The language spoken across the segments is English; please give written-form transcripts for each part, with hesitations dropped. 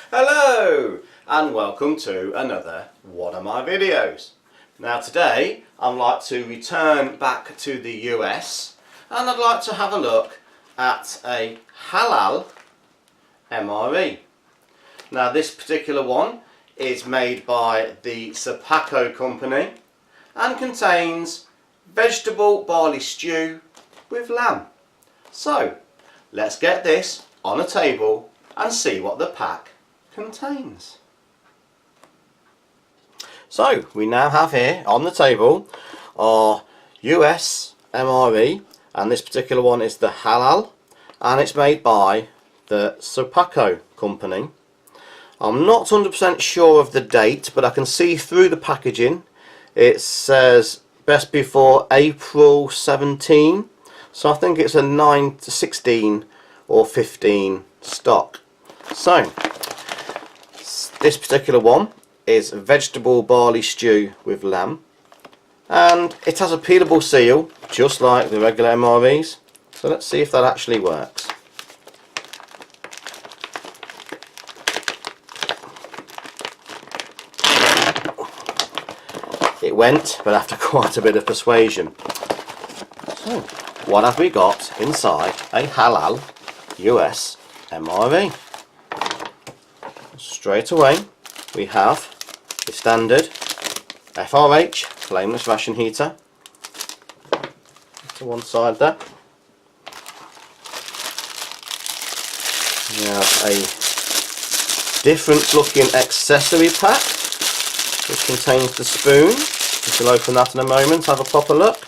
Hello and welcome to another one of my videos. Now today I'd like to return back to the US and I'd like to have a look at a Halal M.R.E. Now this particular one is made by the Sapaco company and contains vegetable barley stew with lamb. So let's get this on a table and see what the pack contains. So we now have here on the table our US M.R.E, and this particular one is the Halal, and it's made by the Sapaco company. I'm not 100% sure of the date, but I can see through the packaging it says best before April 17, so I think it's a 9 to 16 or 15 stock. So this particular one is vegetable barley stew with lamb, and it has a peelable seal just like the regular M.R.Es. So let's see if that actually works. It went, but after quite a bit of persuasion. So what have we got inside a Halal US M.R.E? Straight away we have the standard FRH flameless ration heater to one side there. We have a different looking accessory pack which contains the spoon. We shall open that in a moment, have a proper look.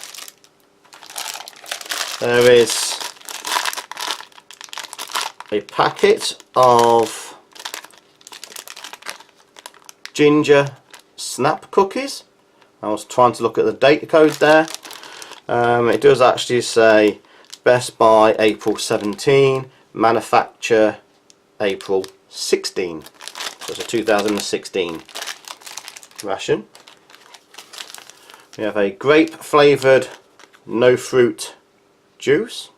There is a packet of ginger snap cookies. I was trying to look at the date code there. It does actually say best by April 17, manufacture April 16. So it's a 2016 ration. We have a grape flavoured no fruit juice.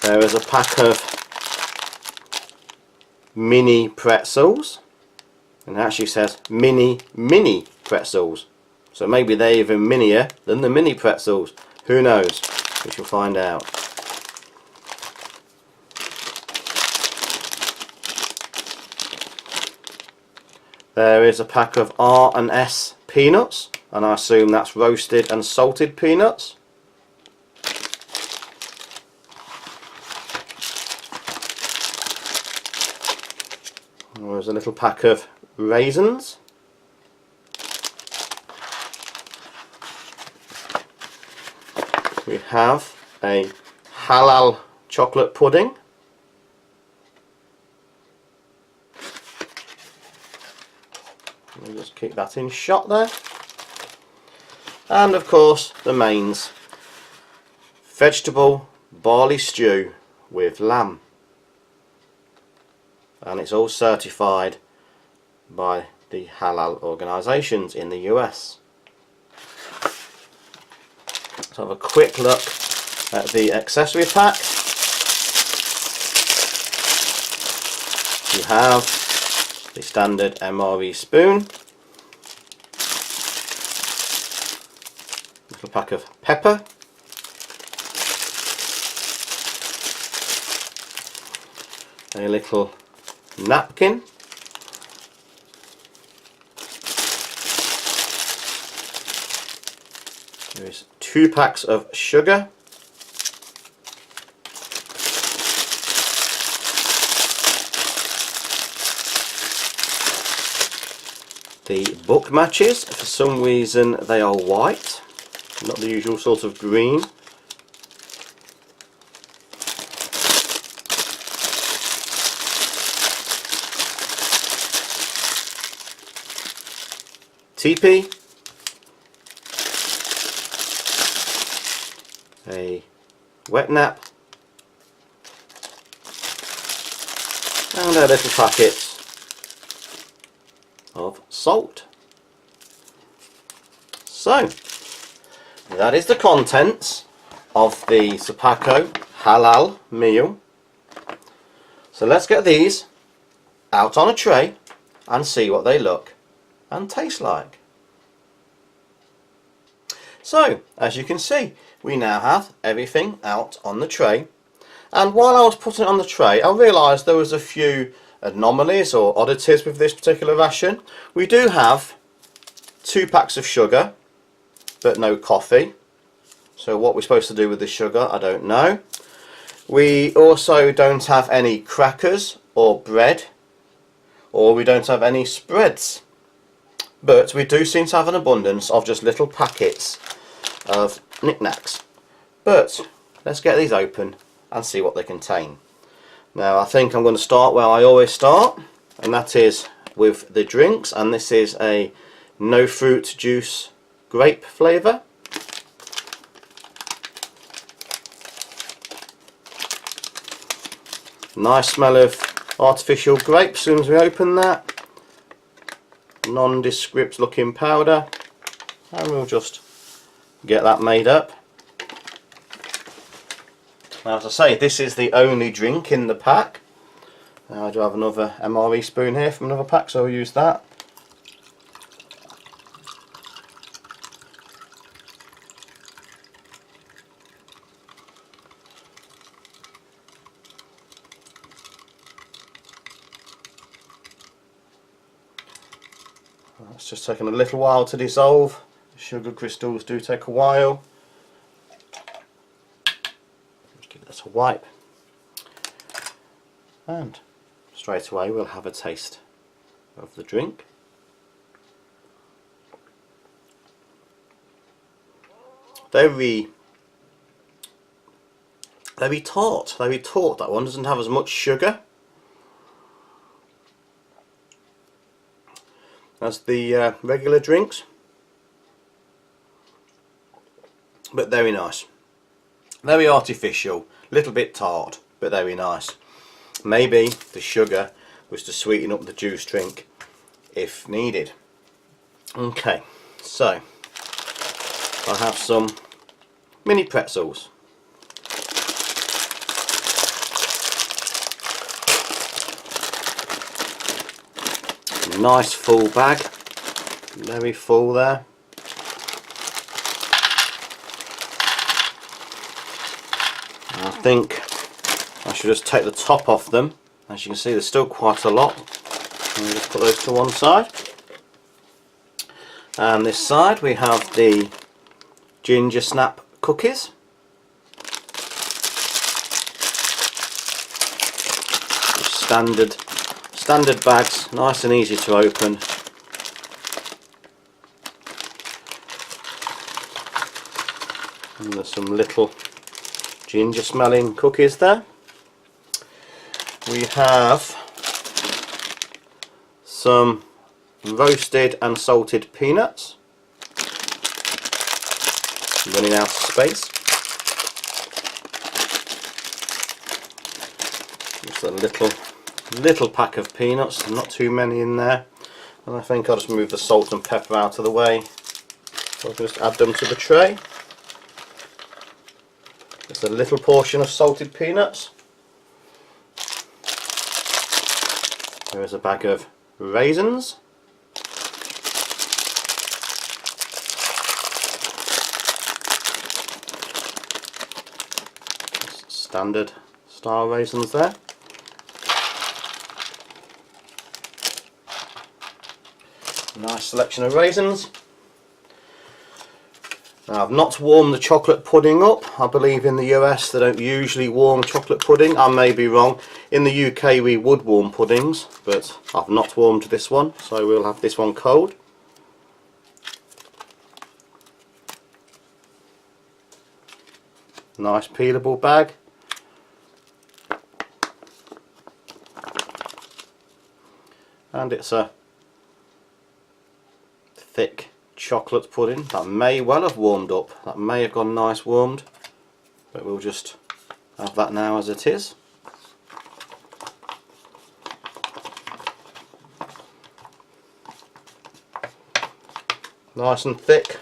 There is a pack of mini pretzels, and it actually says mini pretzels, so maybe they're even minier than the mini pretzels. Who knows? We shall find out. There is a pack of R&S peanuts, and I assume that's roasted and salted peanuts. There's a little pack of raisins. We have a Halal chocolate pudding. We'll just keep that in shot there. And of course the mains, vegetable barley stew with lamb. And it's all certified by the Halal organisations in the US. Let's have a quick look at the accessory pack. You have the standard M.R.E spoon, little pack of pepper, a little napkin, there is 2 packs of sugar, the book matches. For some reason they are white, not the usual sort of green. teepee, a wet nap, and a little packet of salt. So That is the contents of the Supako halal meal. So let's get these out on a tray and see what they look and taste like. So, as you can see, we now have everything out on the tray. And while I was putting it on the tray, I realised there was a few anomalies or oddities with this particular ration. We do have 2 packs of sugar, but no coffee. So what we're supposed to do with the sugar, I don't know. We also don't have any crackers or bread, or we don't have any spreads. But we do seem to have an abundance of just little packets of knickknacks. But let's get these open and see what they contain. Now I think I'm going to start where I always start, and that is with the drinks, and this is a no fruit juice grape flavour. Nice smell of artificial grape as soon as we open that. Nondescript looking powder, and we'll just get that made up. Now, as I say, this is the only drink in the pack. Now, I do have another M.R.E spoon here from another pack, so I'll use that. It's just taking a little while to dissolve. The sugar crystals do take a while. Just give that a wipe. And straight away we'll have a taste of the drink. Very tart, that one. Doesn't have as much sugar as the regular drinks, but very nice. Very artificial, little bit tart, but very nice. Maybe the sugar was to sweeten up the juice drink if needed. Okay, so I have some mini pretzels. Nice full bag, very full there. I think I should just take the top off them. As you can see, there's still quite a lot. I'll just put those to one side. And this side we have the ginger snap cookies. Standard bags, nice and easy to open. And there's some little ginger smelling cookies there. We have some roasted and salted peanuts. Running out of space. Just a little pack of peanuts, not too many in there. And I think I'll just move the salt and pepper out of the way. So I'll just add them to the tray. Just a little portion of salted peanuts. There is a bag of raisins. Standard star raisins there. Nice selection of raisins. Now, I've not warmed the chocolate pudding up. I believe in the US they don't usually warm chocolate pudding. I may be wrong. In the UK we would warm puddings, but I've not warmed this one, so we'll have this one cold. Nice peelable bag. And it's a thick chocolate pudding that may well have warmed up. That may have gone nice warmed, but we'll just have that now as it is. Nice and thick,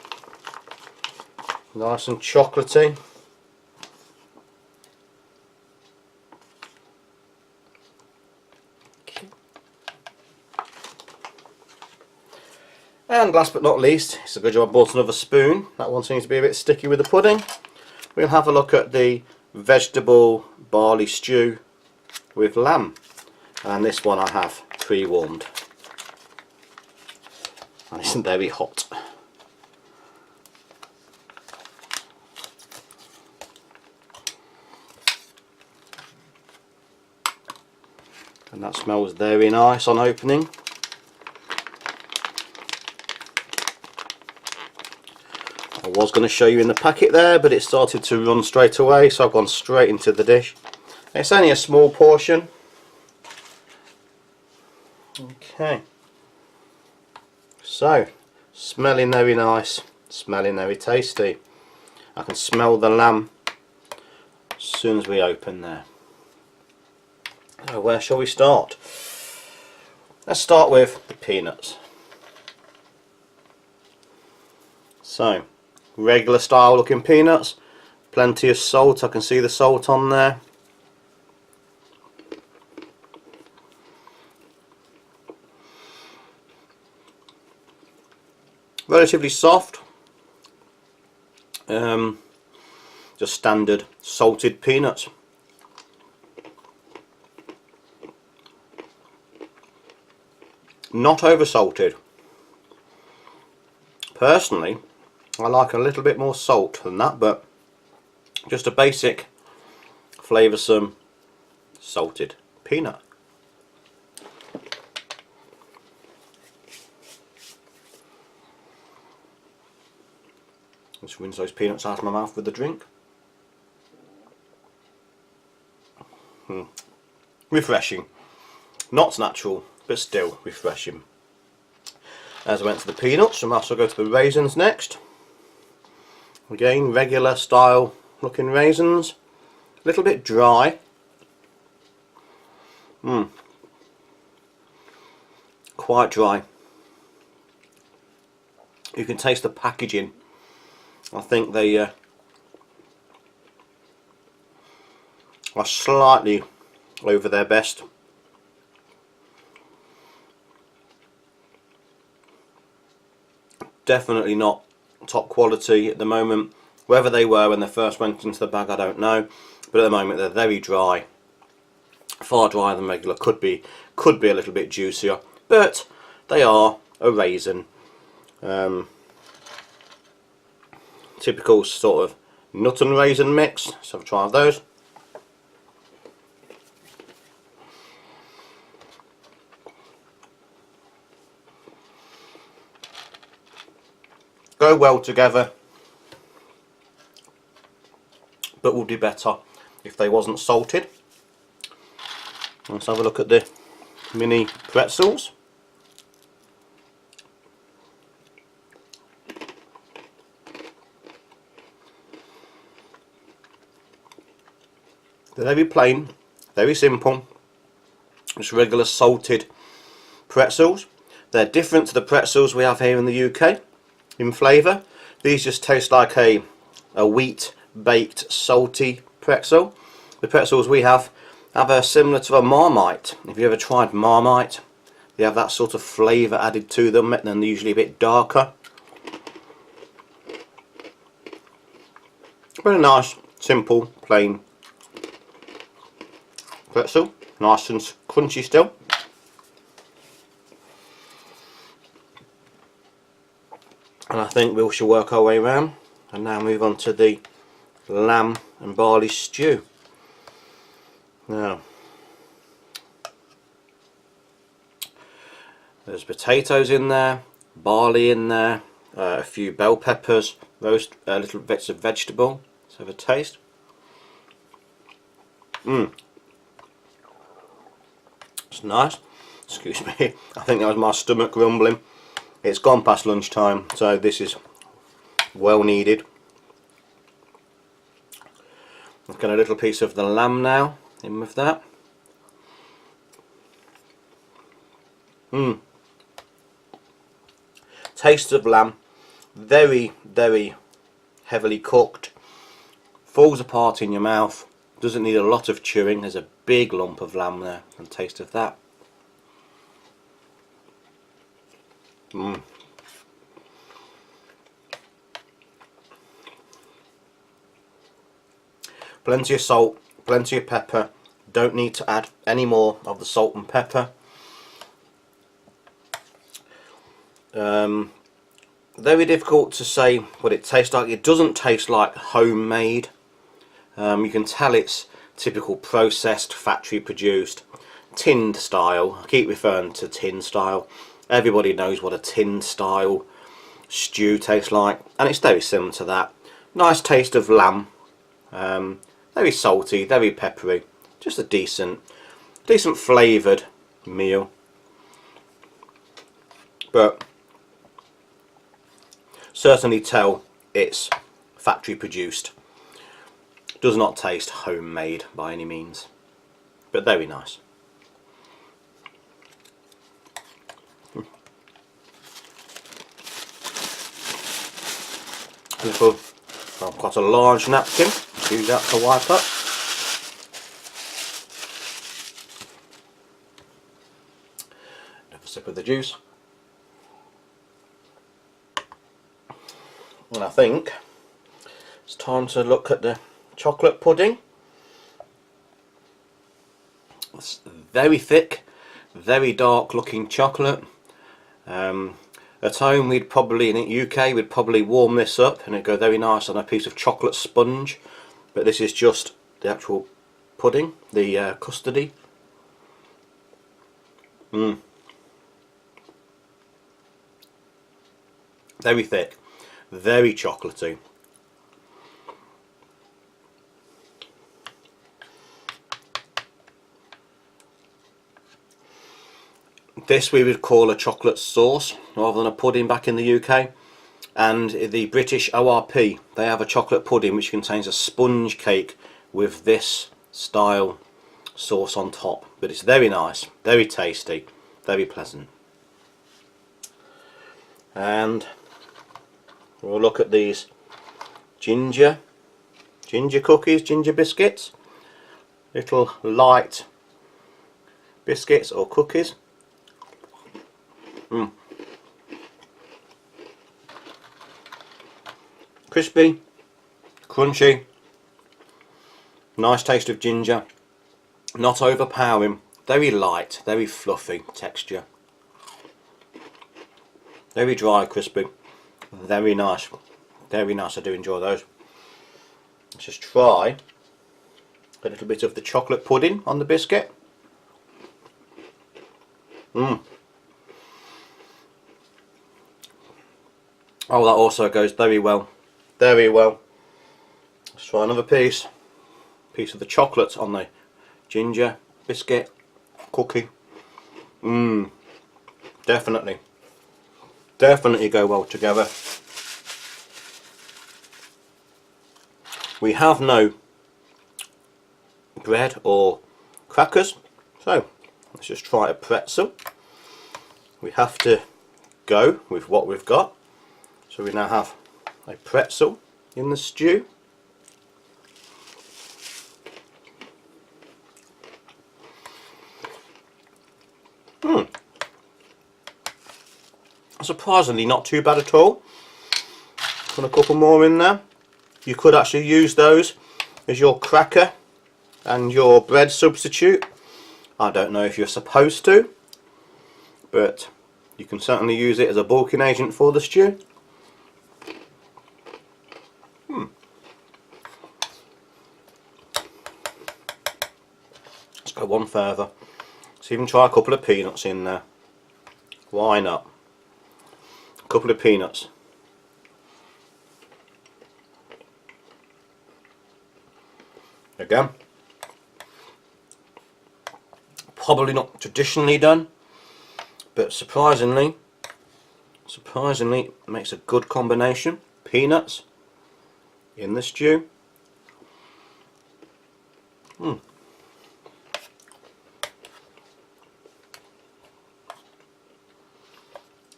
Nice and chocolatey. And last but not least, it's a good job I bought another spoon. That one seems to be a bit sticky with the pudding. We'll have a look at the vegetable barley stew with lamb. And this one I have pre-warmed. And it's very hot. And that smells very nice on opening. I was going to show you in the packet there, but it started to run straight away, so I've gone straight into the dish. It's only a small portion. Okay. So, smelling very nice, smelling very tasty. I can smell the lamb as soon as we open there. So where shall we start? Let's start with the peanuts. So, regular style looking peanuts, plenty of salt, I can see the salt on there. Relatively soft, just standard salted peanuts. Not over salted. Personally, I like a little bit more salt than that, but just a basic flavoursome salted peanut. Just rinse those peanuts out of my mouth with the drink. Refreshing. Not natural, but still refreshing. As I went to the peanuts, I might as well go to the raisins next. Again, regular style looking raisins. A little bit dry. Quite dry. You can taste the packaging. I think they are slightly over their best. Definitely not top quality at the moment. Whether they were when they first went into the bag, I don't know, but at the moment they're very dry, far drier than regular. Could be a little bit juicier, but they are a raisin. Typical sort of nut and raisin mix. Let's have a try of those. Go well together, but would be better if they wasn't salted. Let's have a look at the mini pretzels. They're very plain, very simple, just regular salted pretzels. They're different to the pretzels we have here in the UK in flavour. These just taste like a wheat baked salty pretzel. The pretzels we have are similar to a Marmite. If you ever tried Marmite, they have that sort of flavour added to them, and they're usually a bit darker. Very nice, simple, plain pretzel, nice and crunchy still. And I think we shall work our way around and now move on to the lamb and barley stew. Now, there's potatoes in there, barley in there, a few bell peppers, roast little bits of vegetable. Let's have a taste. It's nice. Excuse me, I think that was my stomach grumbling. It's gone past lunchtime, so this is well needed. I've got a little piece of the lamb now in with that. Taste of lamb, very, very heavily cooked, falls apart in your mouth, doesn't need a lot of chewing. There's a big lump of lamb there, and taste of that. Plenty of salt, plenty of pepper. Don't need to add any more of the salt and pepper. Very difficult to say what it tastes like. It doesn't taste like homemade. You can tell it's typical processed, factory produced, tinned style. I keep referring to tin style. Everybody knows what a tin style stew tastes like, and it's very similar to that. Nice taste of lamb, very salty, very peppery, just a decent flavoured meal. But certainly tell it's factory produced. Does not taste homemade by any means, but very nice. I've got a large napkin, use that to wipe up. Have a sip of the juice. And I think it's time to look at the chocolate pudding. It's very thick, very dark looking chocolate. At home we'd probably, in the UK, we'd probably warm this up and it'd go very nice on a piece of chocolate sponge, but this is just the actual pudding, the custardy. Very thick, very chocolatey. This we would call a chocolate sauce rather than a pudding back in the UK. And the British O.R.P, they have a chocolate pudding which contains a sponge cake with this style sauce on top. But it's very nice, very tasty, very pleasant. And we'll look at these ginger cookies, ginger biscuits. Little light biscuits or cookies. Crispy, crunchy, nice taste of ginger, not overpowering, very light, very fluffy texture, very dry, crispy, very nice, very nice. I do enjoy those. Let's just try a little bit of the chocolate pudding on the biscuit. Oh, that also goes very well, very well. Let's try another piece of the chocolate on the ginger biscuit cookie. Definitely go well together. We have no bread or crackers, so let's just try a pretzel. We have to go with what we've got. So we now have a pretzel in the stew. Surprisingly not too bad at all. Put a couple more in there. You could actually use those as your cracker and your bread substitute. I don't know if you're supposed to, but you can certainly use it as a bulking agent for the stew. Let's go one further. Let's even try a couple of peanuts in there. Why not? A couple of peanuts. Again, probably not traditionally done, but surprisingly it makes a good combination. Peanuts in the stew.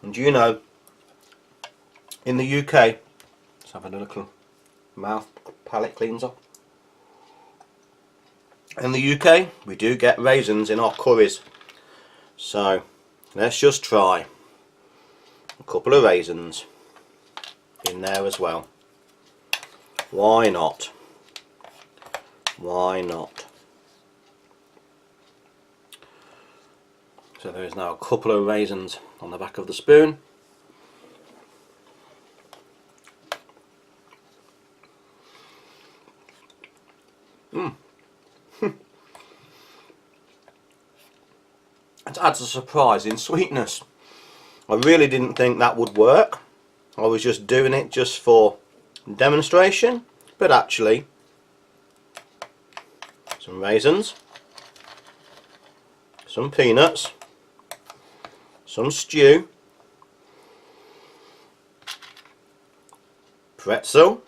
And you know, in the UK, let's have a little mouth palate cleanser. In the UK we do get raisins in our curries, so let's just try a couple of raisins in there as well. Why not? Why not? So there is now a couple of raisins on the back of the spoon. It adds a surprising sweetness. I really didn't think that would work. I was just doing it just for demonstration, but actually some raisins, some peanuts, some stew, pretzel.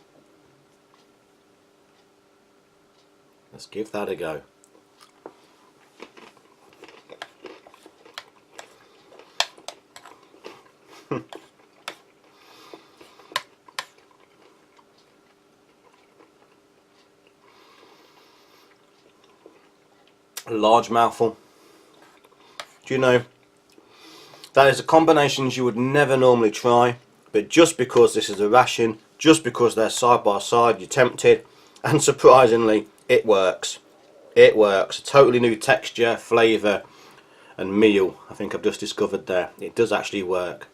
Let's give that a go. A large mouthful. Do you know, that is a combination you would never normally try, but just because this is a ration, just because they're side by side, you're tempted, and surprisingly it works. It works. A totally new texture, flavour and meal, I think I've just discovered there. It does actually work.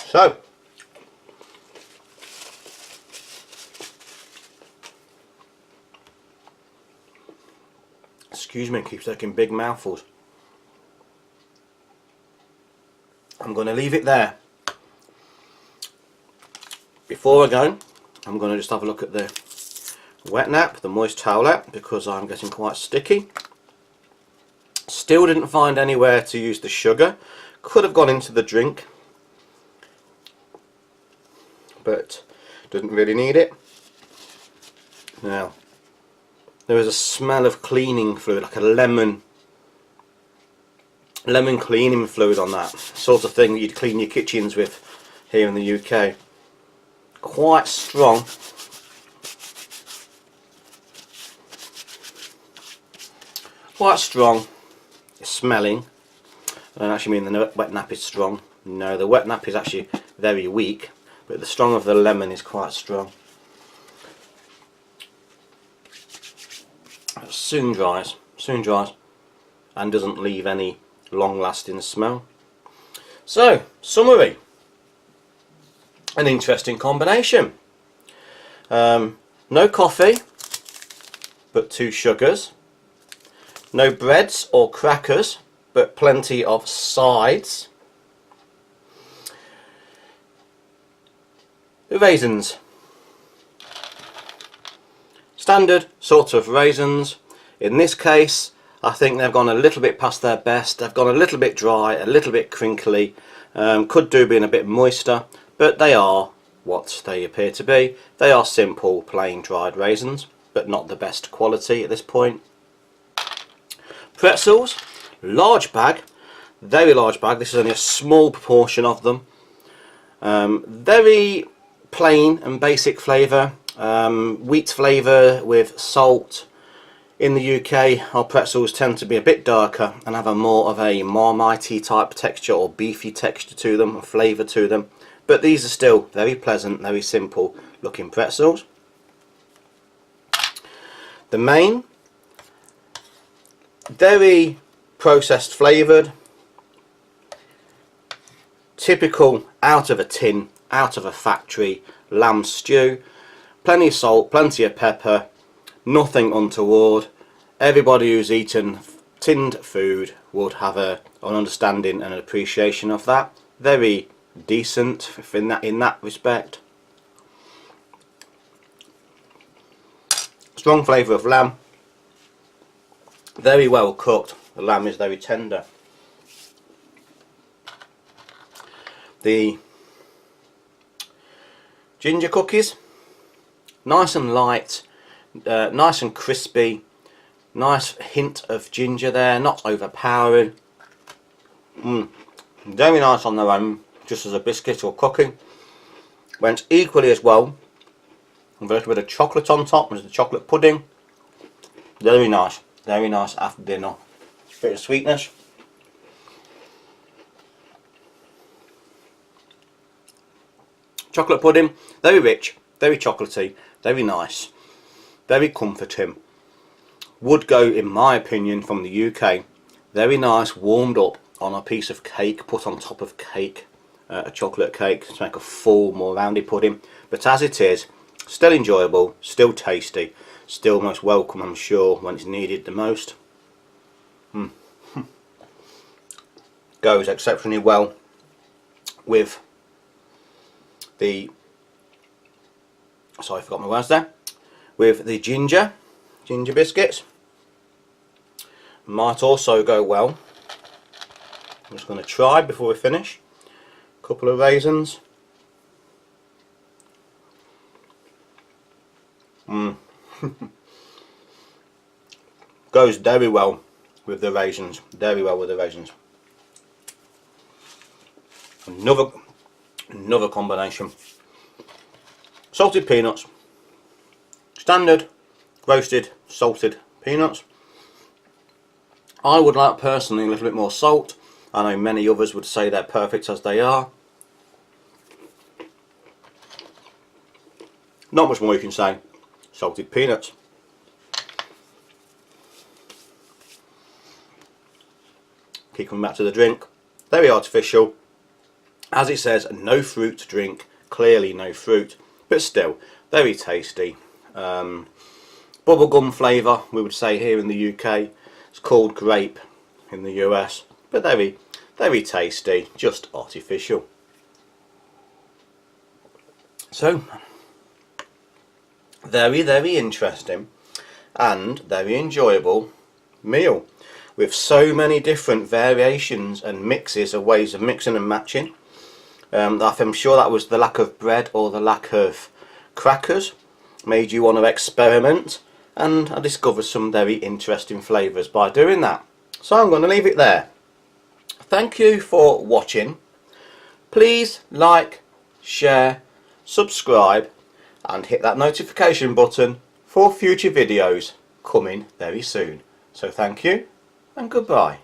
So excuse me, keeps taking big mouthfuls. I'm going to leave it there. Before I go, I'm going to just have a look at the wet nap, the moist towelette, because I'm getting quite sticky. Still didn't find anywhere to use the sugar. Could have gone into the drink, but didn't really need it. Now, there is a smell of cleaning fluid, like a lemon cleaning fluid on that. Sort of thing that you'd clean your kitchens with here in the UK. Quite strong. Quite strong smelling. I don't actually mean the wet nap is strong. No, the wet nap is actually very weak, but the strong of the lemon is quite strong. It soon dries, and doesn't leave any long-lasting smell. So, summary: an interesting combination. No coffee, but 2 sugars. No breads or crackers, but plenty of sides. Raisins. Standard sort of raisins. In this case, I think they've gone a little bit past their best. They've gone a little bit dry, a little bit crinkly. Could do being a bit moister, but they are what they appear to be. They are simple, plain dried raisins, but not the best quality at this point. Pretzels, large bag, very large bag. This is only a small proportion of them. Very plain and basic flavour. Wheat flavour with salt. In the UK, our pretzels tend to be a bit darker and have a more of a Marmite type texture or beefy texture to them, a flavour to them. But these are still very pleasant, very simple looking pretzels. The main, very processed flavoured, typical out of a tin, out of a factory lamb stew. Plenty of salt, plenty of pepper, nothing untoward. Everybody who's eaten tinned food would have an understanding and an appreciation of that. Very decent in that respect. Strong flavour of lamb. Very well cooked. The lamb is very tender. The ginger cookies, nice and light, nice and crispy, nice hint of ginger there, not overpowering. Very nice on their own, just as a biscuit or cookie. Went equally as well with a little bit of chocolate on top. There's the chocolate pudding. Very nice after dinner. Bit of sweetness. Chocolate pudding, very rich, very chocolatey, very nice, very comforting. Would go, in my opinion, from the UK, very nice, warmed up on a piece of cake, put on top of cake, a chocolate cake to make a full, more rounded pudding. But as it is, still enjoyable, still tasty, still most welcome, I'm sure, when it's needed the most. Goes exceptionally well with the, sorry I forgot my words there, with the ginger biscuits. Might also go well. I'm just going to try before we finish. A couple of raisins. Goes very well with the raisins. Very well with the raisins. Another combination. Salted peanuts. Standard roasted salted peanuts. I would like personally a little bit more salt. I know many others would say they're perfect as they are. Not much more you can say. Salted peanuts. Keep coming back to the drink. Very artificial. As it says, no fruit to drink. Clearly no fruit, but still very tasty. Bubblegum flavour, we would say here in the UK. It's called grape in the US, but very tasty, just artificial. So, very interesting and very enjoyable meal with so many different variations and mixes of ways of mixing and matching. I'm sure that was the lack of bread or the lack of crackers made you want to experiment, and I discovered some very interesting flavours by doing that. So I'm going to leave it there. Thank you for watching. Please like, share, subscribe and hit that notification button for future videos coming very soon. So thank you and goodbye.